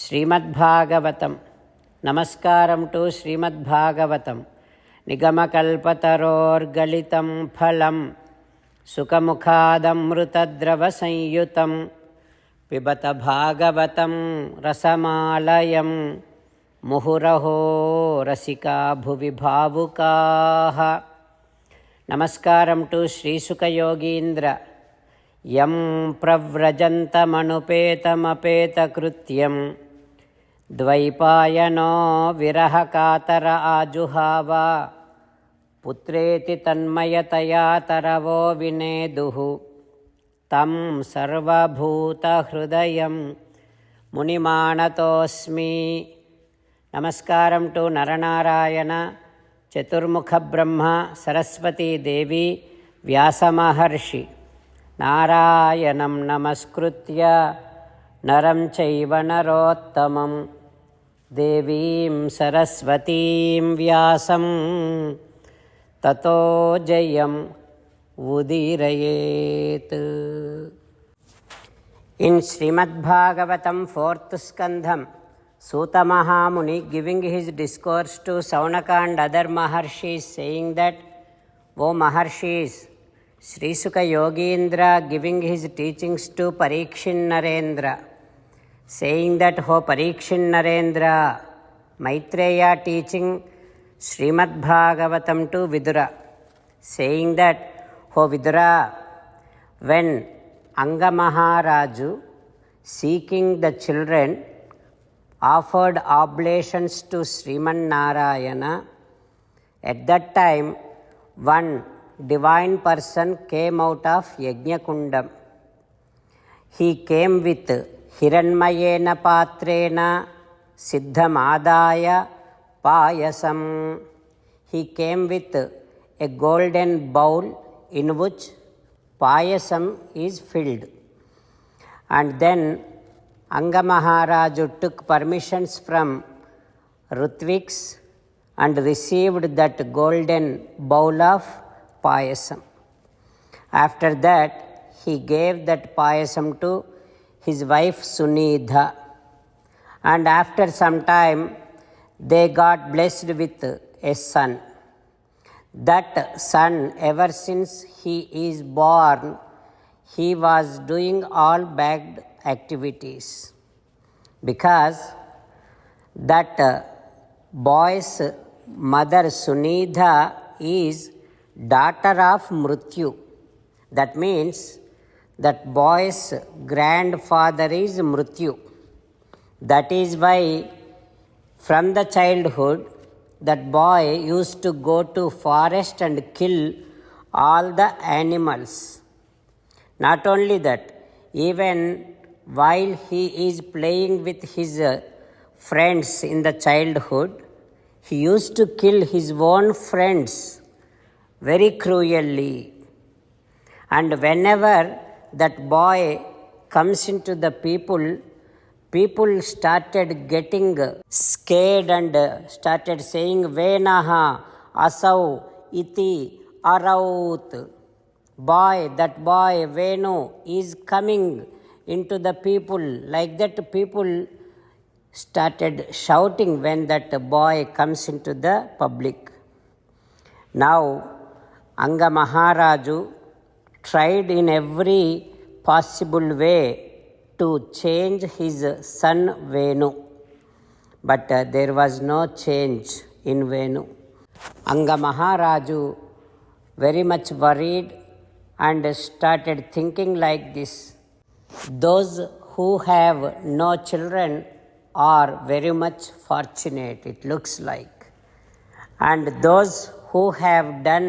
శ్రీమద్భాగవతం. నమస్కారం టు శ్రీమద్భాగవతం. నిగమకల్పతరోర్గళితం ఫలం సుఖముఖాదమృతద్రవసంయుతం పిబత భాగవతం రసమాలయం ముహురహో రసికా భువి భావుకాః. నమస్కారం టు శ్రీసుఖయోగీంద్ర. యం ప్రవ్రజంతమనుపేతమపేతకృత్యం ద్వైపాయనో విరహకాతర ఆజుహావ పుత్రేతి తన్మయతయా తరవో వినేదుః తం సర్వభూతహృదయం మునిమానతోస్మి. నమస్కారం టు నరనారాయణ, చతుర్ముఖ బ్రహ్మ, సరస్వతీదేవి, వ్యాసమహర్షి. నారాయణం నమస్కృత్య నరం చైవ నరోత్తమం దేవీం సరస్వతీం వ్యాసం తతో జయం ఉదీరయేత్. ఇన్ శ్రీమద్భాగవతం 4th స్కంధం, Suta Mahamuni giving his discourse to Saunaka and other Maharshis, saying that, O Maharshis, Sri Sukha Yogindra giving his teachings to Parikshin Narendra, saying that, O Parikshin Narendra, Maitreya teaching Srimad Bhagavatam to Vidura, saying that, O Vidura, when Anga Maharaju, seeking the children, offered oblations to Sriman Narayana, at that time one divine person came out of Yajnakundam. He came with Hiranmayena Patrena Siddhamadaya Payasam. He came with a golden bowl in which Payasam is filled. And then Anga Maharaju took permissions from Ritviks and received that golden bowl of Payasam. After that, he gave that Payasam to his wife Sunidha. And after some time, they got blessed with a son. That son, ever since he is born, he was doing all bad activities, because that boy's mother Sunidha is daughter of Mrityu. That means that boy's grandfather is Mrityu. That is why from the childhood that boy used to go to forest and kill all the animals. Not only that, even while he is playing with his friends in the childhood, he used to kill his own friends very cruelly. And whenever that boy comes into the people started getting scared and started saying, Venaha asau iti araut. Boy, that boy Venu is coming into the people. Like that, people started shouting when that boy comes into the public. Now, Anga Maharaju tried in every possible way to change his son Venu, but there was no change in Venu. Anga Maharaju very much worried and started thinking like this: those who have no children are very much fortunate, it looks like. And those who have done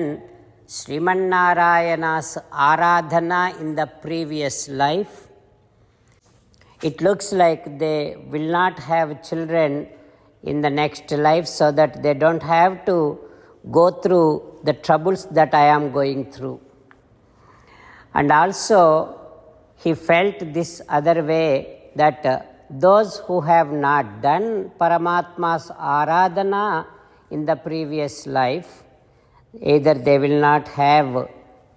Sriman Narayana's Aradhana in the previous life, it looks like they will not have children in the next life, so that they don't have to go through the troubles that I am going through. And also, he felt this other way, that those who have not done Paramatma's Aradhana in the previous life, either they will not have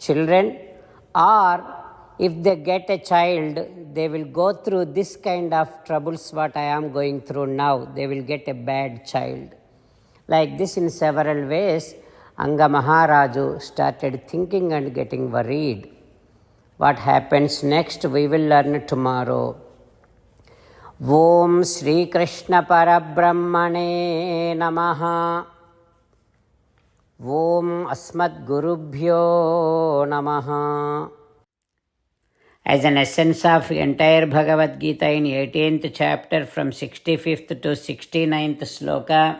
children, or if they get a child, they will go through this kind of troubles what I am going through now. They will get a bad child. Like this in several ways, Anga Maharaju started thinking and getting worried. What happens next we will learn tomorrow. Om Sri Krishna Parabrahmane Namaha. Om Asmat Gurubhyo Namaha. As an essence of entire Bhagavad Gita in 18th chapter from 65th to 69th sloka,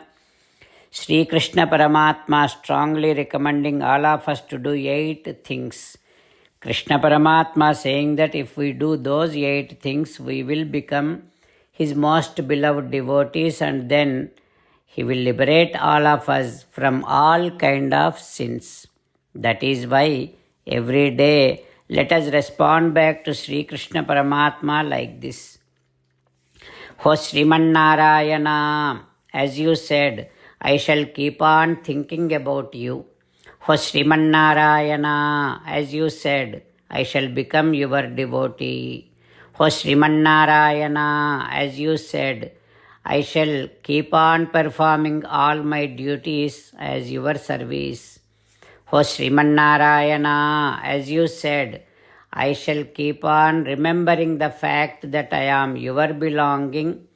Sri Krishna Paramatma strongly recommending all of us to do 8 things. Krishna Paramatma saying that if we do those 8 things, we will become His most beloved devotees, and then He will liberate all of us from all kind of sins. That is why every day let us respond back to Sri Krishna Paramatma like this. Ho Sriman Narayana, as you said, I shall keep on thinking about you. Ho Sriman Narayana, as you said, I shall become your devotee. Ho Sriman Narayana, as you said, I shall keep on performing all my duties as your service. Ho Sriman Narayana, as you said, I shall keep on remembering the fact that I am your belonging,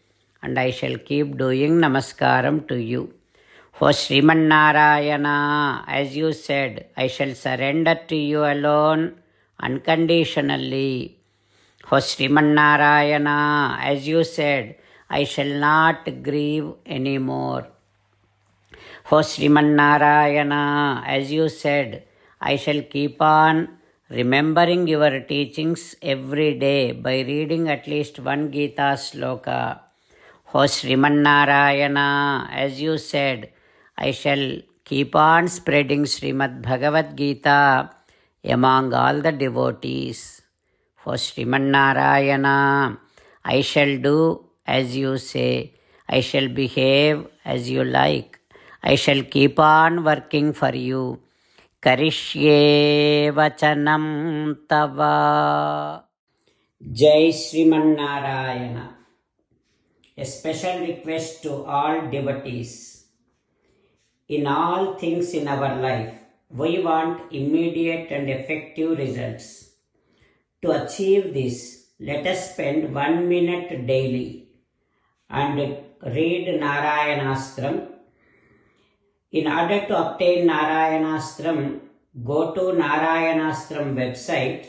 and I shall keep doing namaskaram to you. Ho Sriman Narayana, as you said, I shall surrender to you alone unconditionally. Ho Sriman Narayana, as you said, I shall not grieve anymore. Ho Sriman Narayana, as you said, I shall keep on remembering your teachings every day by reading at least one Gita sloka. Ho Sriman Narayana, as you said, I shall keep on spreading Srimad Bhagavad Gita among all the devotees. Ho Sriman Narayana, I shall do as you say. I shall behave as you like. I shall keep on working for you. Karishye vachanam tava. Jai Sriman Narayana. A special request to all devotees. In all things in our life, we want immediate and effective results. To achieve this, let us spend 1 minute daily and read Narayanastram. In order to obtain Narayanastram, go to Narayanastram website,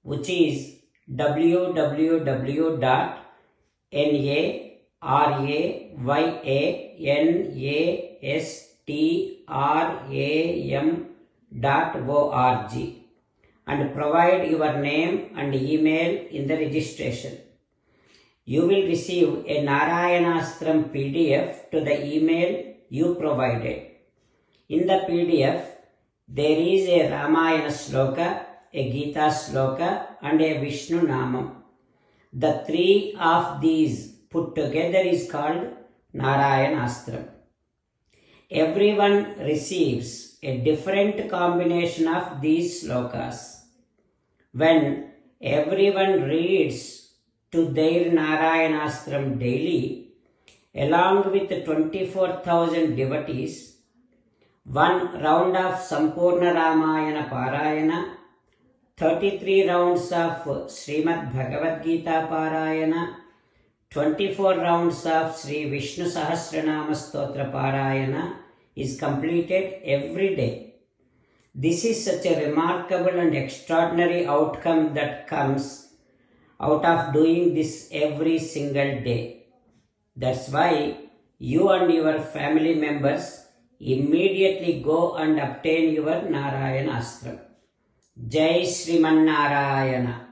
which is www.narayanastram.org, and provide your name and email in the registration. You will receive a Narayanastram PDF to the email you provided. In the PDF, there is a Ramayana sloka, a Gita sloka, and a Vishnu Namam. The 3 of these put together is called Narayanastram. Everyone receives a different combination of these slokas. When everyone reads to their Narayanastram daily, along with 24,000 devotees, 1 round of Sampurna Ramayana Parayana, 33 rounds of Srimad Bhagavad Gita Parayana, 24 rounds of Sri Vishnu Sahasranama Stotra Parayana is completed every day. This is such a remarkable and extraordinary outcome that comes out of doing this every single day. That's why you and your family members immediately go and obtain your Narayanastram. Jai Sriman Narayana.